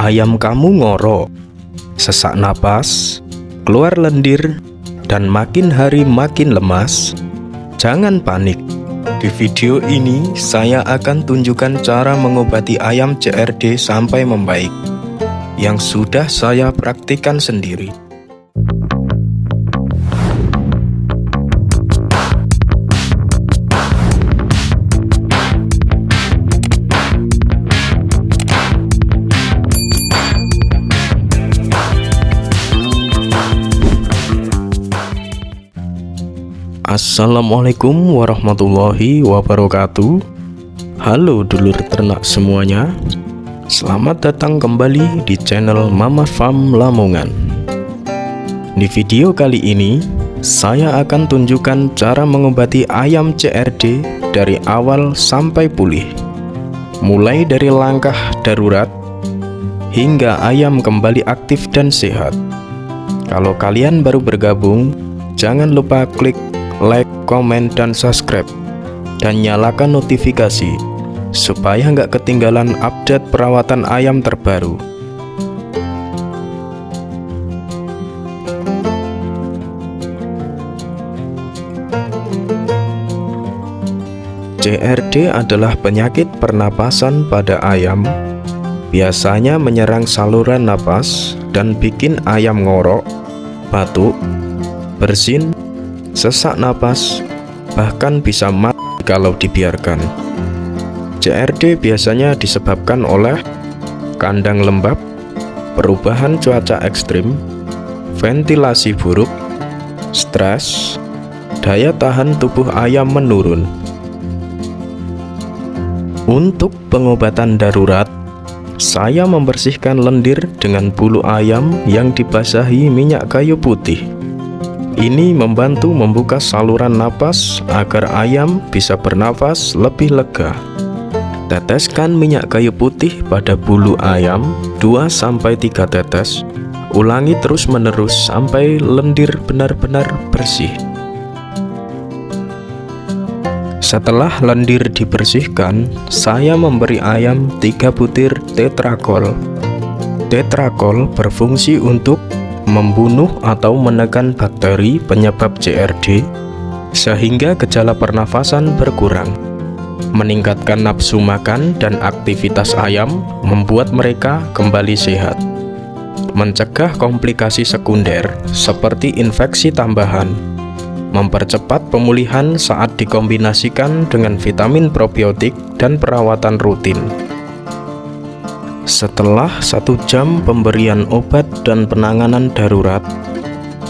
Ayam kamu ngorok, sesak napas, keluar lendir, dan makin hari makin lemas? Jangan panik. Di video ini saya akan tunjukkan cara mengobati ayam CRD sampai membaik, yang sudah saya praktikkan sendiri. Assalamualaikum warahmatullahi wabarakatuh. Halo dulur ternak semuanya, selamat datang kembali di channel Mama Farm Lamongan. Di video kali ini saya akan tunjukkan cara mengobati ayam CRD dari awal sampai pulih, mulai dari langkah darurat hingga ayam kembali aktif dan sehat. Kalau kalian baru bergabung, jangan lupa klik like, komen, dan subscribe, dan nyalakan notifikasi supaya nggak ketinggalan update perawatan ayam terbaru. CRD adalah penyakit pernapasan pada ayam, biasanya menyerang saluran napas dan bikin ayam ngorok, batuk, bersin, sesak napas, bahkan bisa mati kalau dibiarkan. CRD biasanya disebabkan oleh kandang lembab, perubahan cuaca ekstrim, ventilasi buruk, stres, daya tahan tubuh ayam menurun. Untuk pengobatan darurat, saya membersihkan lendir dengan bulu ayam yang dibasahi minyak kayu putih. Ini membantu membuka saluran napas agar ayam bisa bernafas lebih lega. Teteskan minyak kayu putih pada bulu ayam 2-3 tetes. Ulangi terus-menerus sampai lendir benar-benar bersih. Setelah lendir dibersihkan, saya memberi ayam 3 butir tetrakol. Tetrakol berfungsi untuk membunuh atau menekan bakteri penyebab CRD sehingga gejala pernafasan berkurang, meningkatkan nafsu makan dan aktivitas ayam, membuat mereka kembali sehat, mencegah komplikasi sekunder seperti infeksi tambahan, mempercepat pemulihan saat dikombinasikan dengan vitamin probiotik dan perawatan rutin. Setelah 1 jam pemberian obat dan penanganan darurat,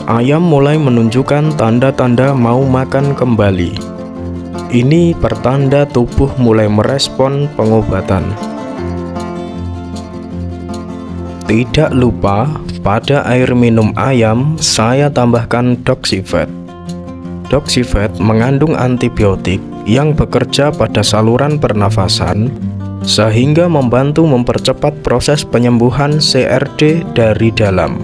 ayam mulai menunjukkan tanda-tanda mau makan kembali. Ini pertanda tubuh mulai merespon pengobatan. Tidak lupa, pada air minum ayam saya tambahkan Doxyvet. Doxyvet mengandung antibiotik yang bekerja pada saluran pernafasan, sehingga membantu mempercepat proses penyembuhan CRD dari dalam.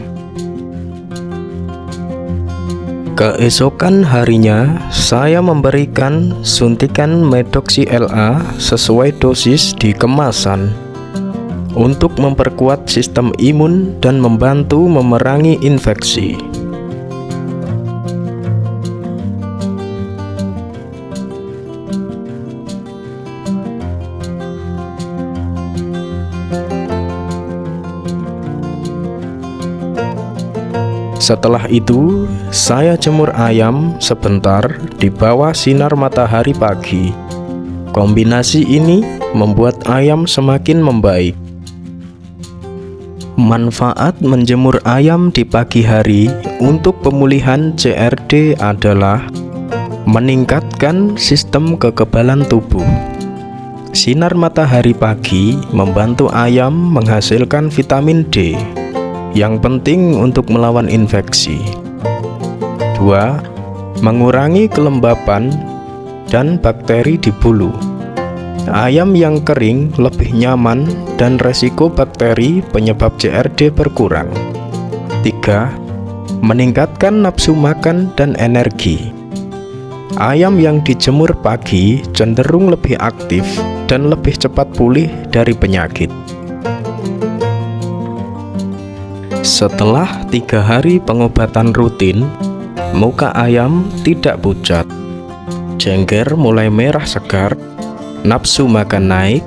Keesokan harinya, saya memberikan suntikan Medoxy LA sesuai dosis di kemasan untuk memperkuat sistem imun dan membantu memerangi infeksi. Setelah itu, saya jemur ayam sebentar di bawah sinar matahari pagi. Kombinasi ini membuat ayam semakin membaik. Manfaat menjemur ayam di pagi hari untuk pemulihan CRD adalah meningkatkan sistem kekebalan tubuh. Sinar matahari pagi membantu ayam menghasilkan vitamin D yang penting untuk melawan infeksi. 2. Mengurangi kelembapan dan bakteri di bulu. Ayam yang kering lebih nyaman dan resiko bakteri penyebab CRD berkurang. 3. Meningkatkan nafsu makan dan energi. Ayam yang dijemur pagi cenderung lebih aktif dan lebih cepat pulih dari penyakit. Setelah 3 hari pengobatan rutin, muka ayam tidak pucat, jengger mulai merah segar, nafsu makan naik,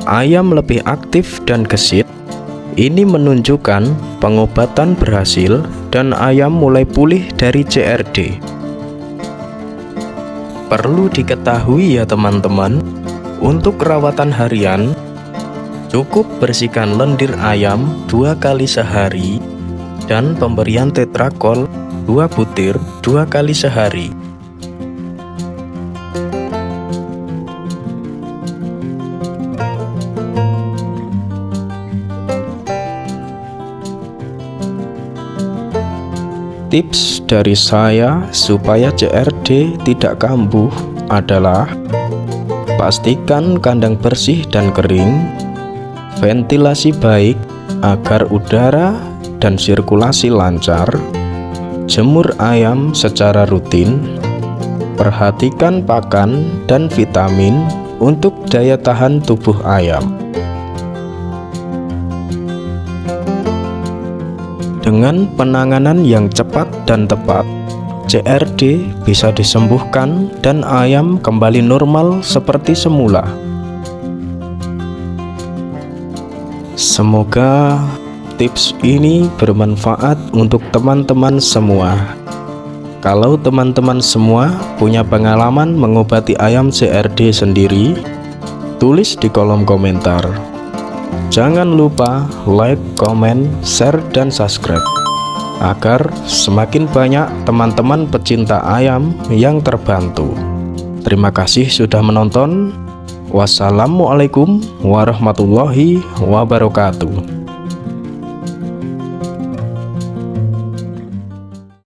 ayam lebih aktif dan gesit. Ini menunjukkan pengobatan berhasil dan ayam mulai pulih dari CRD. Perlu diketahui ya teman-teman, untuk perawatan harian cukup bersihkan lendir ayam 2 kali sehari dan pemberian tetrakol 2 butir 2 kali sehari. Tips dari saya supaya CRD tidak kambuh adalah pastikan kandang bersih dan kering, ventilasi baik agar udara dan sirkulasi lancar, jemur ayam secara rutin, perhatikan pakan dan vitamin untuk daya tahan tubuh ayam. Dengan penanganan yang cepat dan tepat, CRD bisa disembuhkan dan ayam kembali normal seperti semula. Semoga tips ini bermanfaat untuk teman-teman semua. Kalau teman-teman semua punya pengalaman mengobati ayam CRD sendiri, tulis di kolom komentar. Jangan lupa like, komen, share, dan subscribe agar semakin banyak teman-teman pecinta ayam yang terbantu. Terima kasih sudah menonton. Wassalamualaikum warahmatullahi wabarakatuh.